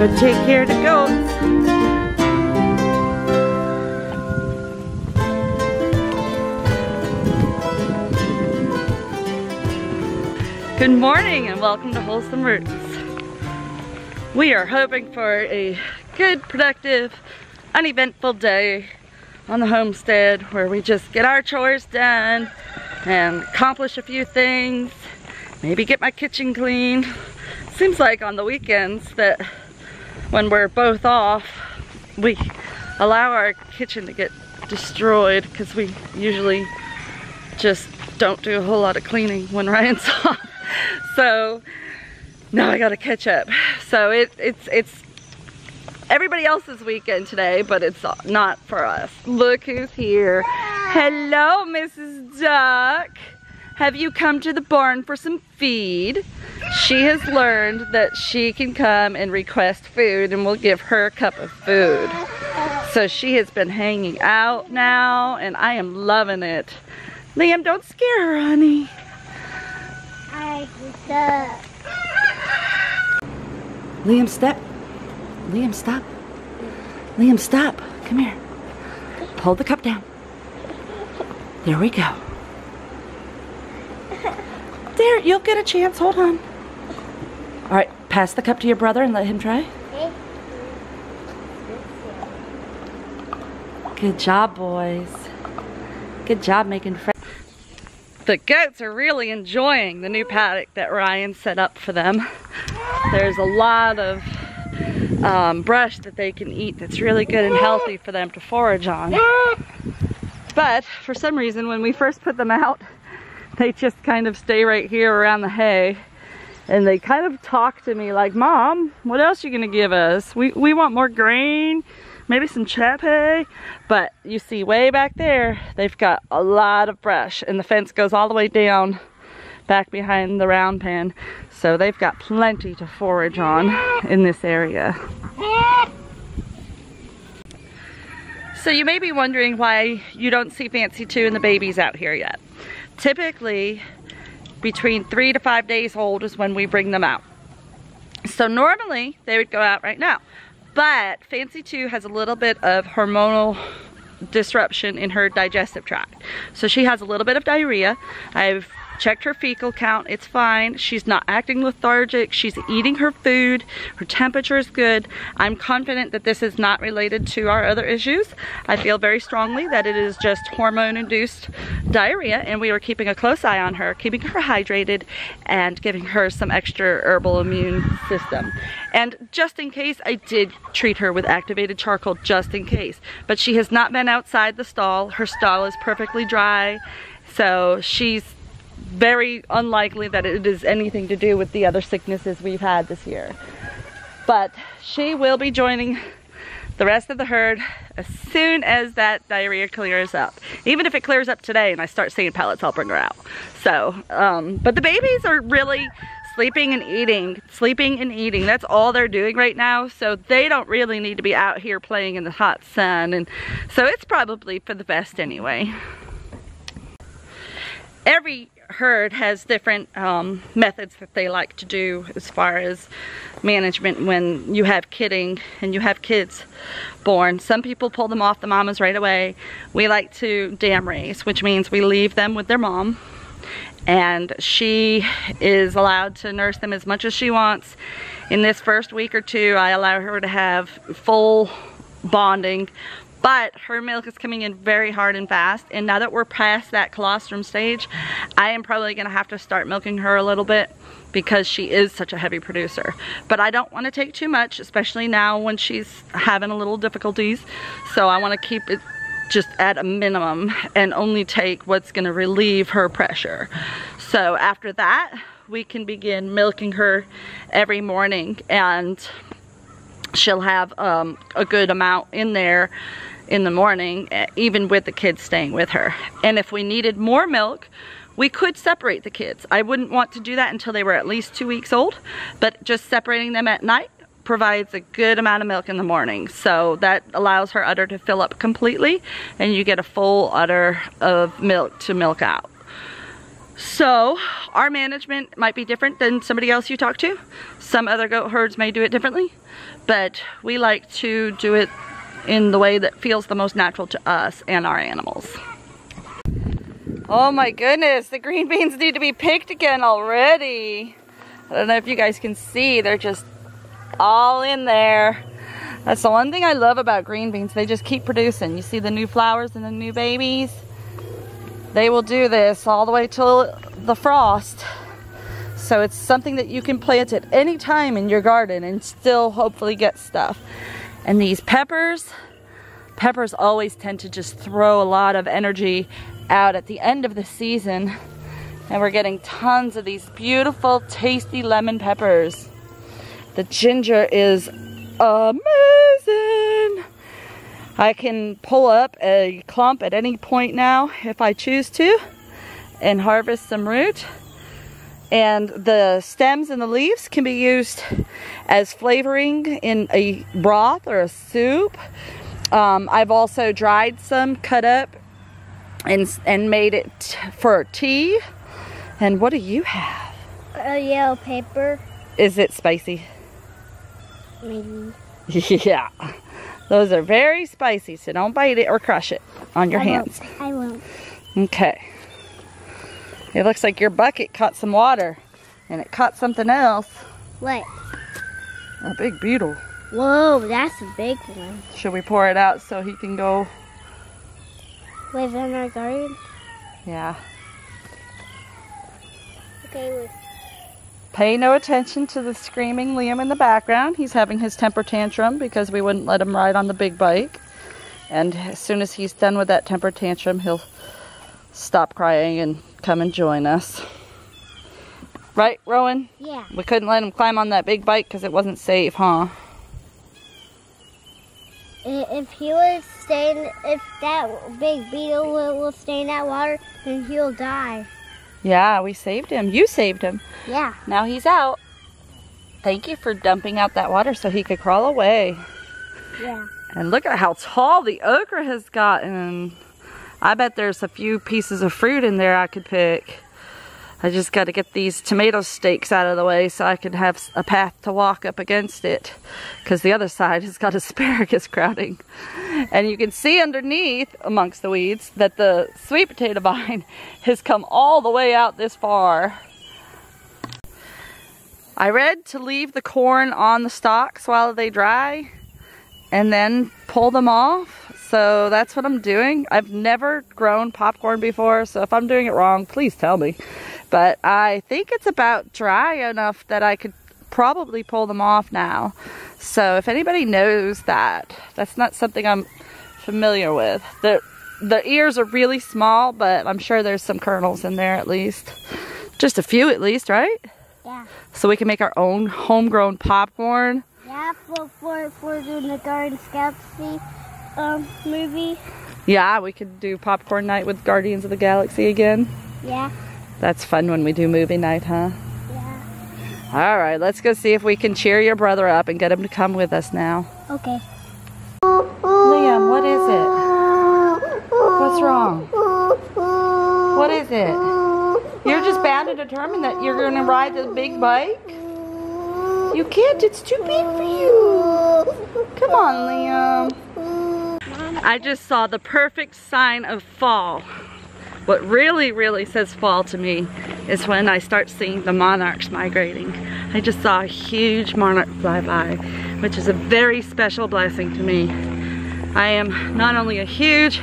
go take care of the goats. Good morning and welcome to Wholesome Roots. We are hoping for a good, productive, uneventful day on the homestead where we just get our chores done and accomplish a few things. Maybe get my kitchen clean. Seems like on the weekends that when we're both off, we allow our kitchen to get destroyed because we usually just don't do a whole lot of cleaning when Ryan's off. So now I gotta catch up. So it's everybody else's weekend today, but it's not for us. Look who's here. Hello, Mrs. Duck. Have you come to the barn for some feed? She has learned that she can come and request food and we'll give her a cup of food. So she has been hanging out now and I am loving it. Liam, don't scare her, honey. Liam, step. Liam, stop. Liam, stop. Come here. Hold the cup down. There we go. There, you'll get a chance. Hold on. All right, pass the cup to your brother and let him try. Good job, boys. Good job making friends. The goats are really enjoying the new paddock that Ryan set up for them. There's a lot of brush that they can eat that's really good and healthy for them to forage on. But for some reason, when we first put them out, they just kind of stay right here around the hay. And they kind of talk to me like, Mom, what else are you gonna give us? We want more grain, maybe some chap hay. But you see way back there, they've got a lot of brush and the fence goes all the way down back behind the round pen. So they've got plenty to forage on in this area. So you may be wondering why you don't see Fancy 2 and the babies out here yet. Typically, between 3 to 5 days old is when we bring them out. So normally, they would go out right now. But Fancy 2 has a little bit of hormonal disruption in her digestive tract. So she has a little bit of diarrhea. I've checked her fecal count, it's fine. She's not acting lethargic, she's eating her food, her temperature is good. I'm confident that this is not related to our other issues. I feel very strongly that it is just hormone-induced diarrhea and we are keeping a close eye on her, keeping her hydrated and giving her some extra herbal immune system. And just in case, I did treat her with activated charcoal just in case. But she has not been outside the stall. Her stall is perfectly dry. So she's very unlikely that it is anything to do with the other sicknesses we've had this year. But she will be joining the rest of the herd as soon as that diarrhea clears up. Even if it clears up today and I start seeing pellets, I'll bring her out. So, but the babies are really sleeping and eating, sleeping and eating. That's all they're doing right now. So they don't really need to be out here playing in the hot sun. And so it's probably for the best anyway. Every herd has different methods that they like to do as far as management when you have kidding and you have kids born. Some people pull them off the mamas right away. We like to dam raise, which means we leave them with their mom and she is allowed to nurse them as much as she wants. In this first week or two, I allow her to have full bonding. But her milk is coming in very hard and fast, and now that we're past that colostrum stage, I am probably going to have to start milking her a little bit because she is such a heavy producer. But I don't want to take too much, especially now when she's having a little difficulties. So I want to keep it just at a minimum and only take what's going to relieve her pressure. So after that, we can begin milking her every morning, and she'll have a good amount in there in the morning, even with the kids staying with her. And if we needed more milk, we could separate the kids. I wouldn't want to do that until they were at least 2 weeks old, but just separating them at night provides a good amount of milk in the morning. So that allows her udder to fill up completely and you get a full udder of milk to milk out. So our management might be different than somebody else you talk to. Some other goat herds may do it differently, but we like to do it in the way that feels the most natural to us and our animals. Oh my goodness, the green beans need to be picked again already. I don't know if you guys can see, they're just all in there. That's the one thing I love about green beans. They just keep producing. You see the new flowers and the new babies? They will do this all the way till the frost. So it's something that you can plant at any time in your garden and still hopefully get stuff. And these peppers always tend to just throw a lot of energy out at the end of the season. And we're getting tons of these beautiful, tasty lemon peppers. The ginger is amazing. I can pull up a clump at any point now if I choose to and harvest some root. And the stems and the leaves can be used as flavoring in a broth or a soup. I've also dried some, cut up, and made it for tea. And what do you have? A yellow pepper. Is it spicy? Maybe. Yeah. Those are very spicy, so don't bite it or crush it on your hands. I won't. Okay. It looks like your bucket caught some water, and it caught something else. What? A big beetle. Whoa, that's a big one. Should we pour it out so he can go? Live in our garden? Yeah. Okay, wait. Pay no attention to the screaming Liam in the background. He's having his temper tantrum because we wouldn't let him ride on the big bike. And as soon as he's done with that temper tantrum, he'll stop crying and come and join us. Right, Rowan? Yeah. We couldn't let him climb on that big bike because it wasn't safe, huh? If he was staying, if that big beetle will stay in that water, then he'll die. Yeah, we saved him. You saved him. Yeah. Now he's out. Thank you for dumping out that water so he could crawl away. Yeah. And look at how tall the okra has gotten. I bet there's a few pieces of fruit in there I could pick. I just got to get these tomato stakes out of the way so I can have a path to walk up against it. Because the other side has got asparagus crowding. And you can see underneath, amongst the weeds, that the sweet potato vine has come all the way out this far. I read to leave the corn on the stalks while they dry and then pull them off. So that's what I'm doing. I've never grown popcorn before, so if I'm doing it wrong, please tell me. But I think it's about dry enough that I could probably pull them off now. So if anybody knows that, that's not something I'm familiar with. The ears are really small, but I'm sure there's some kernels in there at least. Just a few at least, right? Yeah. So we can make our own homegrown popcorn. Yeah, for doing the Garden Scouts movie. Yeah, we could do popcorn night with Guardians of the Galaxy again. Yeah. That's fun when we do movie night, huh? Yeah. All right, let's go see if we can cheer your brother up and get him to come with us now. Okay. Liam, what is it? What's wrong? What is it? You're just bound and determined that you're going to ride the big bike? You can't, it's too big for you. Come on, Liam. I just saw the perfect sign of fall. What really, really says fall to me is when I start seeing the monarchs migrating. I just saw a huge monarch fly by, which is a very special blessing to me. I am not only a huge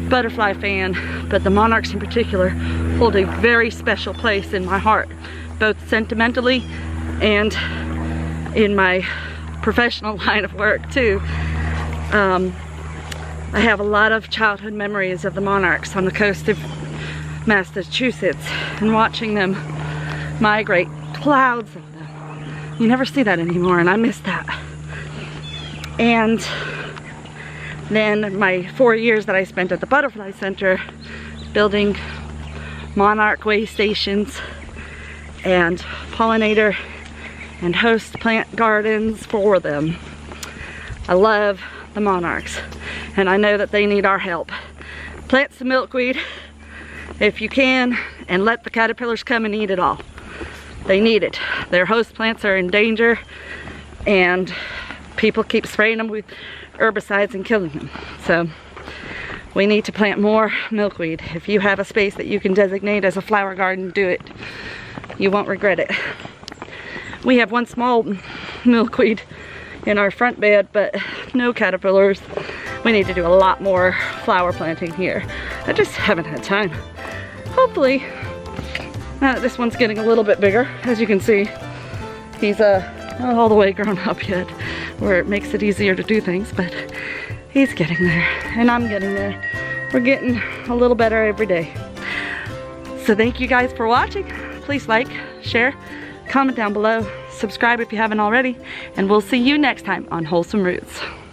butterfly fan, but the monarchs in particular hold a very special place in my heart, both sentimentally and in my professional line of work too. I have a lot of childhood memories of the monarchs on the coast of Massachusetts and watching them migrate, clouds of them. You never see that anymore, and I miss that. And then my 4 years that I spent at the Butterfly Center building monarch way stations and pollinator and host plant gardens for them. I love the monarchs, and I know that they need our help. Plant some milkweed if you can, and let the caterpillars come and eat it all. They need it. Their host plants are in danger, and people keep spraying them with herbicides and killing them. So we need to plant more milkweed. If you have a space that you can designate as a flower garden, do it. You won't regret it. We have one small milkweed in our front bed, but no caterpillars. We need to do a lot more flower planting here. I just haven't had time. Hopefully, now that this one's getting a little bit bigger, as you can see, he's not all the way grown up yet, where it makes it easier to do things, but he's getting there, and I'm getting there. We're getting a little better every day. So thank you guys for watching. Please like, share, comment down below, subscribe if you haven't already, and we'll see you next time on Wholesome Roots.